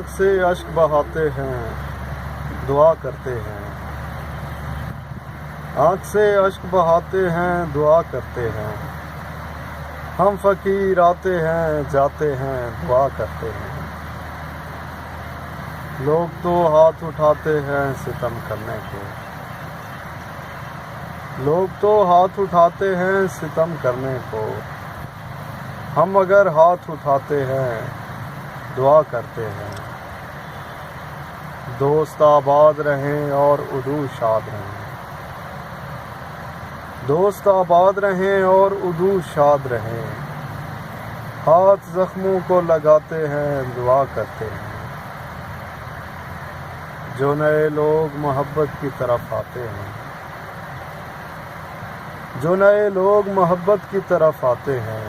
آنکھ سے اشک بہاتے ہیں دعا کرتے ہیں، آنکھ سے اشک بہاتے ہیں دعا کرتے ہیں، ہم فقیر آتے ہیں جاتے ہیں دعا کرتے ہیں، لوگ تو ہاتھ اٹھاتے ہیں ستم کرنے کو، لوگ تو ہاتھ اٹھاتے ہیں ستم کرنے کو، ہم اگر ہاتھ اٹھاتے ہیں دعا کرتے ہیں، دوست آباد رہیں اور عدو شاد رہیں، دوست آباد رہیں اور عدو شاد رہیں، ہاتھ زخموں کو لگاتے ہیں دعا کرتے ہیں، جو نئے لوگ محبت کی طرف آتے ہیں، جو نئے لوگ محبت کی طرف آتے ہیں،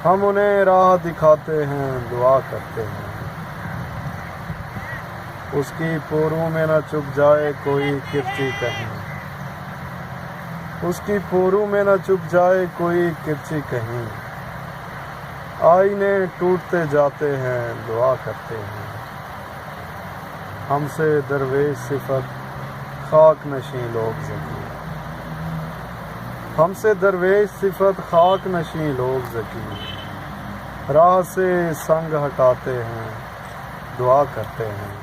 ہم انہیں راہ دکھاتے ہیں دعا کرتے ہیں، اس کی پوروں میں نہ چپ جائے کوئی کرچی کہیں، اس کی پوروں میں نہ چپ جائے کوئی کرچی کہیں، آئینے ٹوٹتے جاتے ہیں دعا کرتے ہیں، ہم سے درویش صفت خاک نشیں لوگ ذکی، ہم سے درویش صفت خاک نشیں لوگ ذکی، راہ سے سنگ ہٹاتے ہیں دعا کرتے ہیں،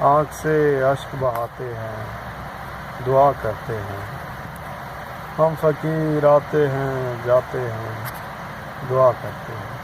آنکھ سے اشک بہاتے ہیں دعا کرتے ہیں، ہم فقیر آتے ہیں جاتے ہیں دعا کرتے ہیں۔